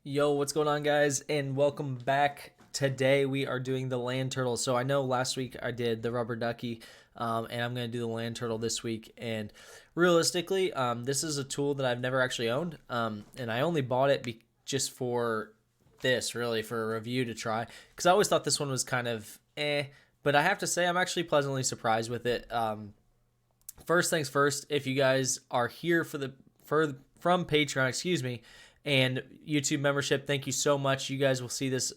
Yo, what's going on, guys? And welcome back. Today we are doing the land turtle. So I know last week I did the rubber ducky, and I'm going to do the land turtle this week. And realistically, this is a tool that I've never actually owned, and I only bought it just for this, really, for a review to try. Because I always thought this one was kind of but I have to say I'm actually pleasantly surprised with it. First things first, if you guys are here from Patreon, excuse me, and YouTube membership, thank you so much. You guys will see this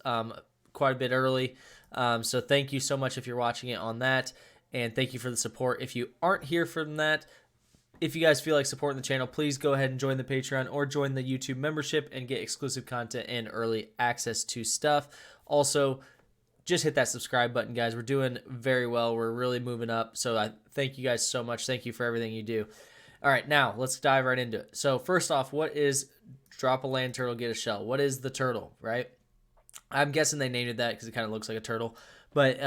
quite a bit early. So thank you so much if you're watching it on that. And thank you for the support. If you aren't here from that, if you guys feel like supporting the channel, please go ahead and join the Patreon or join the YouTube membership and get exclusive content and early access to stuff. Also, just hit that subscribe button, guys. We're doing very well. We're really moving up. So I thank you guys so much. Thank you for everything you do. All right, now let's dive right into it. So first off, what is drop a land turtle, get a shell? What is the turtle, right? I'm guessing they named it that because it kind of looks like a turtle. But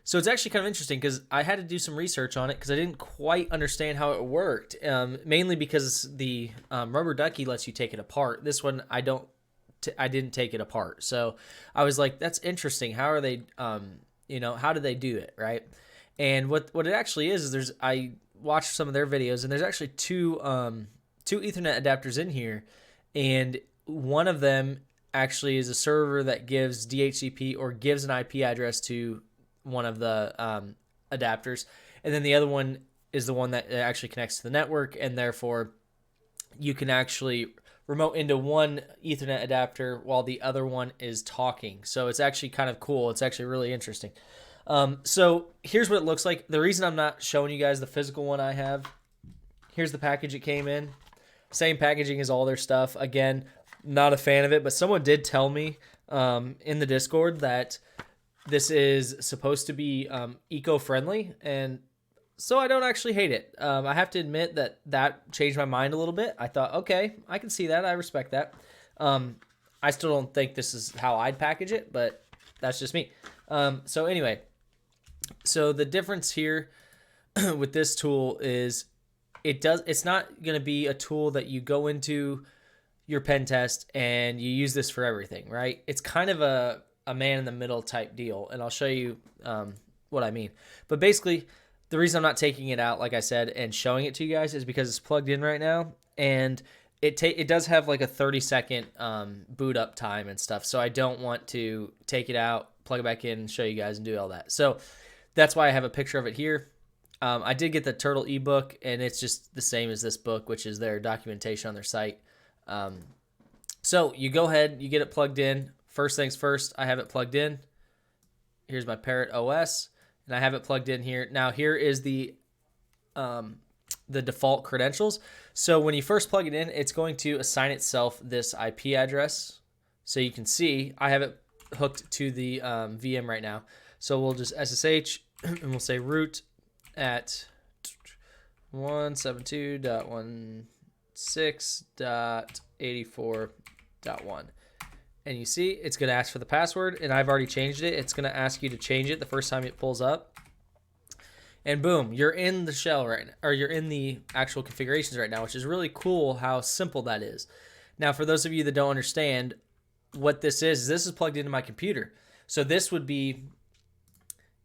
so it's actually kind of interesting because I had to do some research on it because I didn't quite understand how it worked. Mainly because the rubber ducky lets you take it apart. This one I didn't take it apart. So I was like, that's interesting. How are they? How do they do it, right? And what it actually is I watched some of their videos, and there's actually two Ethernet adapters in here, and one of them actually is a server that gives DHCP or gives an IP address to one of the adapters, and then the other one is the one that actually connects to the network, and therefore you can actually remote into one Ethernet adapter while the other one is talking. So it's actually kind of cool. It's actually really interesting. So here's what it looks like. The reason I'm not showing you guys the physical one I have, here's the package it came in. Same packaging as all their stuff. Again, not a fan of it, but someone did tell me in the Discord that this is supposed to be eco-friendly, and so I don't actually hate it. I have to admit that changed my mind a little bit. I thought, okay, I can see that. I respect that. I still don't think this is how I'd package it, but that's just me. So anyway, so the difference here with this tool is it's not going to be a tool that you go into your pen test and you use this for everything, right? It's kind of a man in the middle type deal, and I'll show you what I mean. But basically, the reason I'm not taking it out, like I said, and showing it to you guys is because it's plugged in right now, and it does have like a 30-second boot up time and stuff, so I don't want to take it out, plug it back in, show you guys, and do all that. So that's why I have a picture of it here. I did get the Turtle ebook, and it's just the same as this book, which is their documentation on their site. So you go ahead, you get it plugged in. First things first, I have it plugged in. Here's my Parrot OS, and I have it plugged in here. Now here is the default credentials. So when you first plug it in, it's going to assign itself this IP address. So you can see I have it hooked to the VM right now. So we'll just SSH, and we'll say root at 172.16.84.1. And you see it's going to ask for the password, and I've already changed it. It's going to ask you to change it the first time it pulls up. And boom, you're in the shell right now, or you're in the actual configurations right now, which is really cool how simple that is. Now, for those of you that don't understand what this is plugged into my computer. So this would be,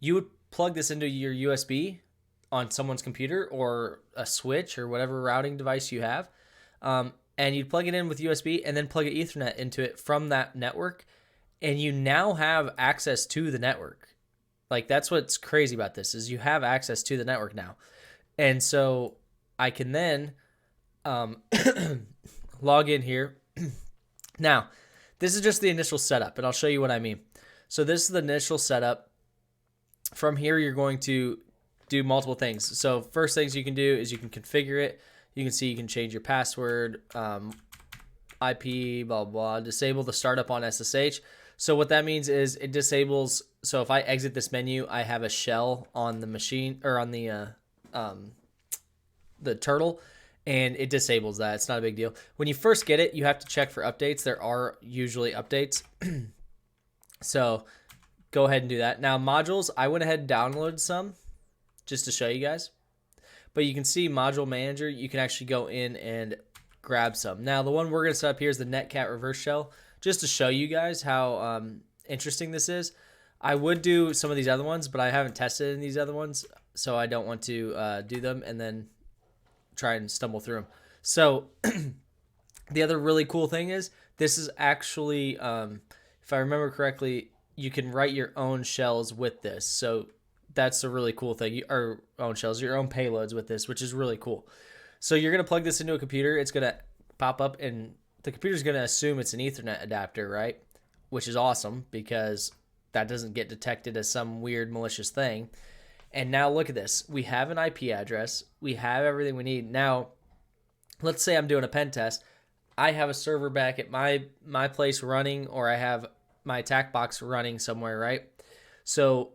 you would plug this into your USB on someone's computer or a switch or whatever routing device you have. And you'd plug it in with USB and then plug an Ethernet into it from that network. And you now have access to the network. Like, that's what's crazy about this is you have access to the network now. And so I can then log in here. Now, this is just the initial setup, and I'll show you what I mean. So this is the initial setup. From here, you're going to do multiple things. So first things you can do is you can configure it. You can see you can change your password, IP, blah, blah, disable the startup on SSH. So what that means is it disables. So if I exit this menu, I have a shell on the machine or on the turtle, and it disables that. It's not a big deal. When you first get it, you have to check for updates. There are usually updates. So go ahead and do that. Now modules, I went ahead and downloaded some just to show you guys. But you can see module manager, you can actually go in and grab some. Now the one we're going to set up here is the Netcat reverse shell. just to show you guys how interesting this is. I would do some of these other ones, but I haven't tested in these other ones, so I don't want to do them and then try and stumble through them. So the other really cool thing is this is actually, if I remember correctly, you can write your own shells with this. So that's a really cool thing. Your own shells, your own payloads with this, which is really cool. So you're going to plug this into a computer. It's going to pop up, and the computer's going to assume it's an Ethernet adapter, right? Which is awesome because that doesn't get detected as some weird malicious thing. And now look at this. We have an IP address. We have everything we need. Now, let's say I'm doing a pen test. I have a server back at my place running, or I have my attack box running somewhere, right? So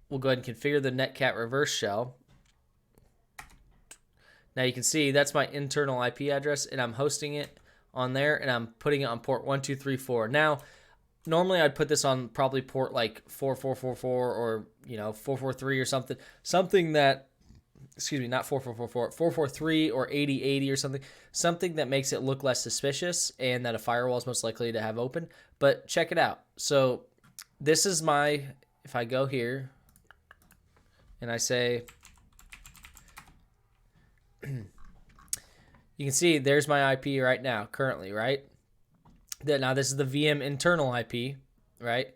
we'll go ahead and configure the Netcat reverse shell. Now you can see that's my internal IP address, and I'm hosting it on there, and I'm putting it on port 1234. Now, normally I'd put this on probably port like 4444 or 443 or something that, excuse me, not 4444, 443 or 8080 or something that makes it look less suspicious and that a firewall is most likely to have open. But check it out. So this is if I go here and I say, you can see there's my IP right now, currently, right? Now this is the VM internal IP, right?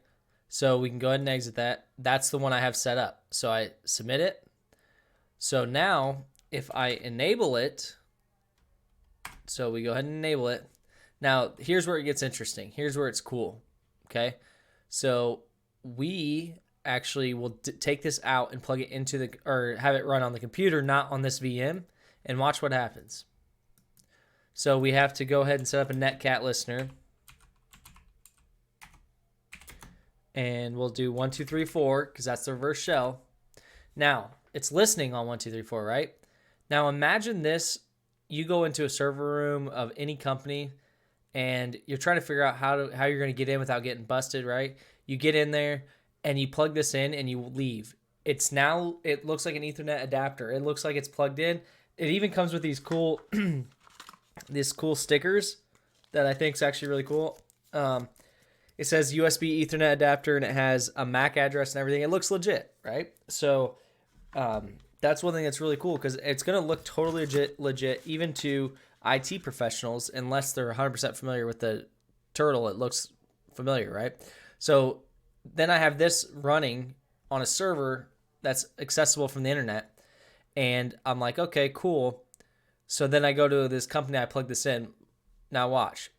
So we can go ahead and exit that. That's the one I have set up. So I submit it. So now if I enable it, so we go ahead and enable it. Now here's where it gets interesting. Here's where it's cool, okay? So we actually will take this out and plug it into or have it run on the computer, not on this VM, and watch what happens. So we have to go ahead and set up a Netcat listener. And we'll do 1, 2, 3, 4 because that's the reverse shell. Now, it's listening on 1, 2, 3, 4, right? Now, imagine this. You go into a server room of any company and you're trying to figure out how you're going to get in without getting busted, right? You get in there and you plug this in and you leave. It looks like an Ethernet adapter. It looks like it's plugged in. It even comes with these cool stickers that I think is actually really cool. It says USB Ethernet adapter, and it has a MAC address and everything. It looks legit, right? So that's one thing that's really cool because it's going to look totally legit even to IT professionals, unless they're 100% familiar with the turtle. It looks familiar, right? So then I have this running on a server that's accessible from the internet, and I'm like, okay, cool. So then I go to this company, I plug this in. Now watch.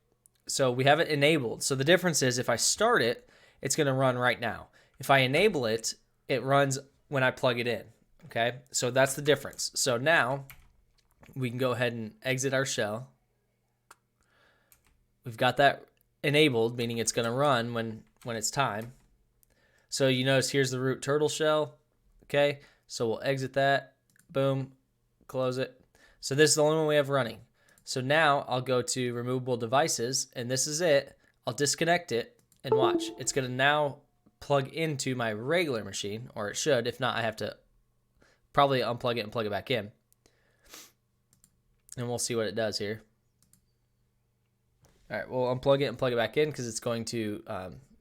So we have it enabled. So the difference is if I start it, it's going to run right now. If I enable it, it runs when I plug it in. Okay, so that's the difference. So now we can go ahead and exit our shell. We've got that enabled, meaning it's going to run when it's time. So you notice here's the root turtle shell. Okay, so we'll exit that. Boom, close it. So this is the only one we have running. So now I'll go to removable devices, and this is it. I'll disconnect it and watch. It's going to now plug into my regular machine, or it should. If not, I have to probably unplug it and plug it back in. And we'll see what it does here. All right, we'll unplug it and plug it back in because it's going to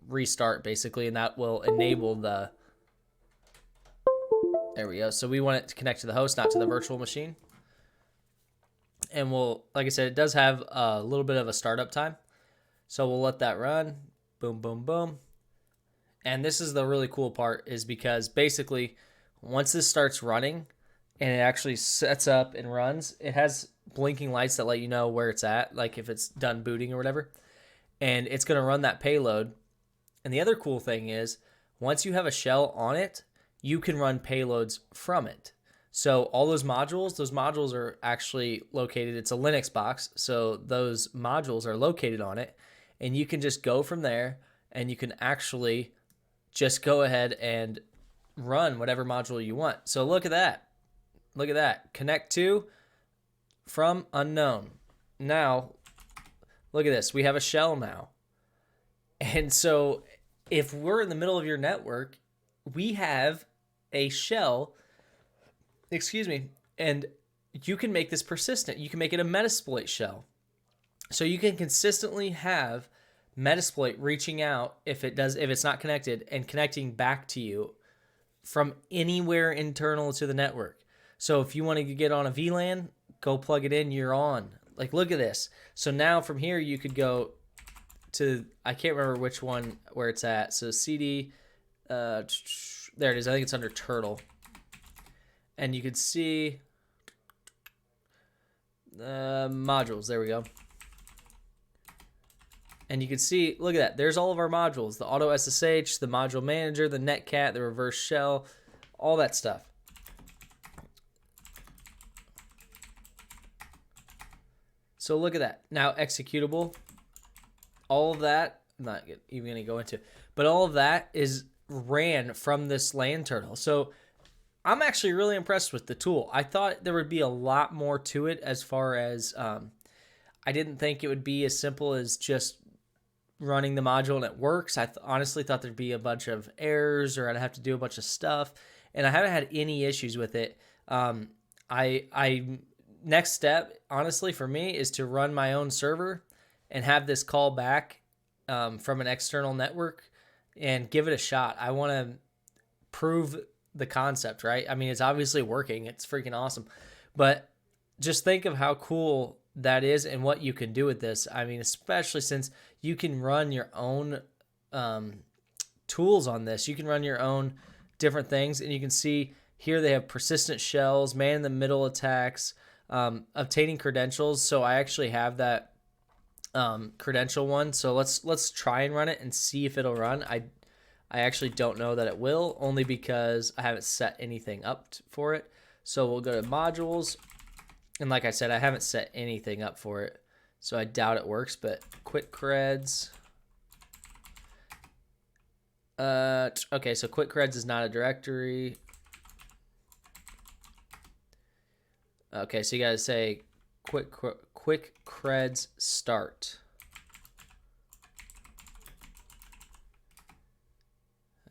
restart basically, and that will enable the... There we go. So we want it to connect to the host, not to the virtual machine. And we'll, like I said, it does have a little bit of a startup time. So we'll let that run. Boom, boom, boom. And this is the really cool part, is because basically once this starts running and it actually sets up and runs, it has blinking lights that let you know where it's at, like if it's done booting or whatever. And it's going to run that payload. And the other cool thing is once you have a shell on it, you can run payloads from it. So all those modules are actually located. It's a Linux box, so those modules are located on it, and you can just go from there, and you can actually just go ahead and run whatever module you want. So look at that. Look at that. Connect to from unknown. Now, look at this. We have a shell now. And so if we're in the middle of your network, we have a shell, and you can make this persistent. You can make it a Metasploit shell. So you can consistently have Metasploit reaching out if it's not connected and connecting back to you from anywhere internal to the network. So if you want to get on a VLAN, go plug it in, you're on. Like, look at this. So now from here you could go to, I can't remember which one where it's at. So CD, there it is. I think it's under Turtle. And you could see modules. There we go. And you can see, look at that. There's all of our modules. The auto SSH, the module manager, the Netcat, the reverse shell, all that stuff. So look at that. Now executable. All of that, I'm not even going to go into, but all of that is ran from this land turtle. So I'm actually really impressed with the tool. I thought there would be a lot more to it as far as, I didn't think it would be as simple as just running the module and it works. I honestly thought there'd be a bunch of errors or I'd have to do a bunch of stuff, and I haven't had any issues with it. Next step, honestly, for me is to run my own server and have this call back from an external network and give it a shot. I want to prove the concept, right? I mean, it's obviously working. It's freaking awesome. But just think of how cool that is and what you can do with this. I mean, especially since you can run your own tools on this. You can run your own different things, and you can see here they have persistent shells, man-in-the-middle attacks, obtaining credentials. So I actually have that credential one. So let's try and run it and see if it'll run. I actually don't know that it will, only because I haven't set anything up for it. So we'll go to modules. And like I said, I haven't set anything up for it, so I doubt it works, but quick creds. Okay, so quick creds is not a directory. Okay, so you gotta say quick creds start.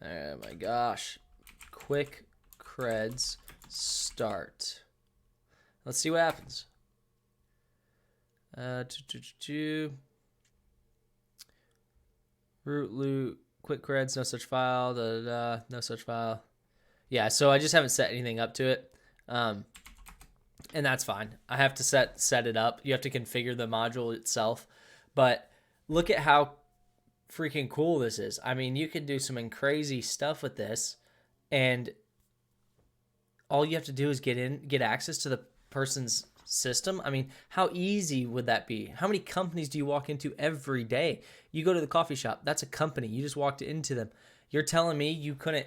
Oh my gosh. Quick creds start. Let's see what happens. Root loot, quick creds, no such file, no such file. Yeah, so I just haven't set anything up to it. And that's fine. I have to set it up. You have to configure the module itself. But look at how freaking cool this is. I mean, you can do some crazy stuff with this, and all you have to do is get access to the person's system. I mean, how easy would that be? How many companies do you walk into every day? You go to the coffee shop, that's a company. You just walked into them. You're telling me you couldn't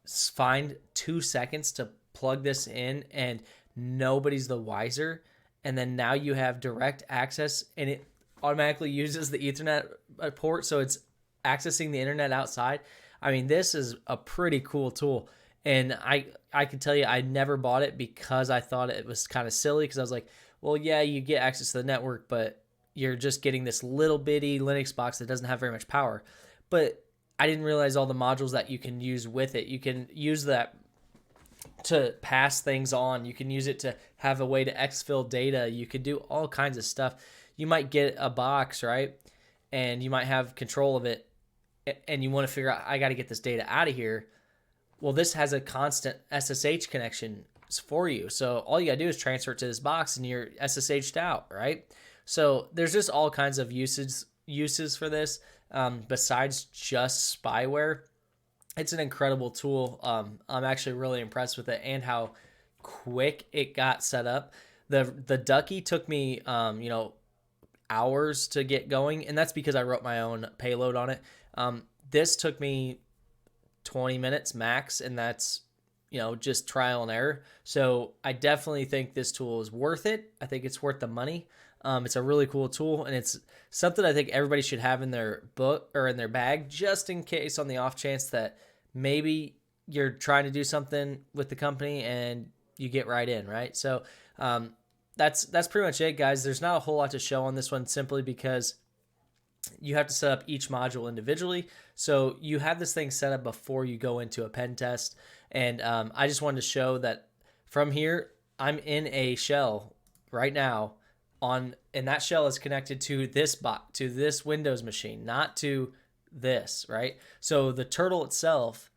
find 2 seconds to plug this in and nobody's the wiser? And then now you have direct access and it automatically uses the Ethernet port, so it's accessing the internet outside. I mean, this is a pretty cool tool. And I can tell you, I never bought it because I thought it was kind of silly, because I was like, well, yeah, you get access to the network, but you're just getting this little bitty Linux box that doesn't have very much power. But I didn't realize all the modules that you can use with it. You can use that to pass things on. You can use it to have a way to exfil data. You could do all kinds of stuff. You might get a box, right? And you might have control of it, and you want to figure out, I got to get this data out of here. Well, this has a constant SSH connection for you. So all you got to do is transfer it to this box and you're SSH'd out, right? So there's just all kinds of uses for this besides just spyware. It's an incredible tool. I'm actually really impressed with it and how quick it got set up. The ducky took me, hours to get going, and that's because I wrote my own payload on it. This took me 20 minutes max, and that's just trial and error. So I definitely think this tool is worth it. I think it's worth the money. It's a really cool tool, and it's something I think everybody should have in their book or in their bag, just in case, on the off chance that maybe you're trying to do something with the company and you get right in, right? So that's pretty much it, guys. There's not a whole lot to show on this one, simply because you have to set up each module individually. So you have this thing set up before you go into a pen test. And I just wanted to show that from here, I'm in a shell right now and that shell is connected to this bot, to this Windows machine, not to this, right? So the turtle itself,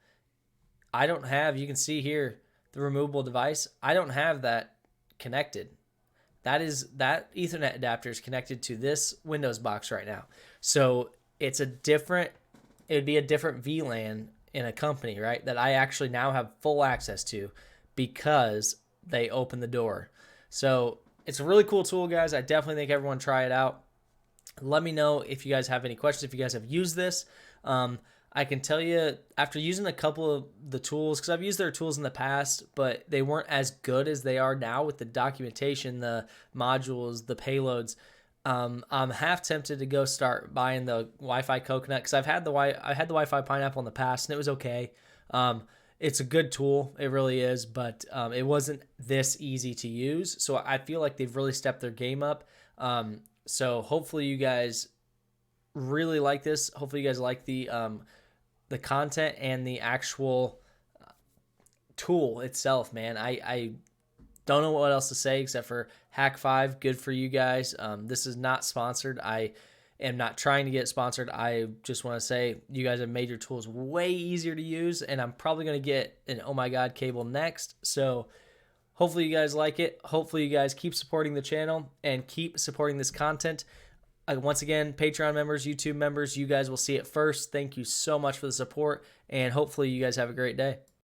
I don't have, you can see here, the removable device, I don't have that connected. That Ethernet adapter is connected to this Windows box right now. So it would be a different VLAN in a company, right? That I actually now have full access to because they opened the door. So it's a really cool tool, guys. I definitely think everyone try it out. Let me know if you guys have any questions, if you guys have used this. I can tell you, after using a couple of the tools, because I've used their tools in the past, but they weren't as good as they are now with the documentation, the modules, the payloads. I'm half tempted to go start buying the Wi-Fi Coconut, because I had the Wi-Fi Pineapple in the past and it was okay. It's a good tool, it really is, but it wasn't this easy to use. So I feel like they've really stepped their game up. So hopefully you guys really like this. Hopefully you guys like the content and the actual tool itself, man. I don't know what else to say except for Hack 5, good for you guys. This is not sponsored. I am not trying to get sponsored. I just want to say you guys have made your tools way easier to use, and I'm probably going to get an Oh My God cable next. So hopefully you guys like it. Hopefully you guys keep supporting the channel and keep supporting this content. Once again, Patreon members, YouTube members, you guys will see it first. Thank you so much for the support, and hopefully you guys have a great day.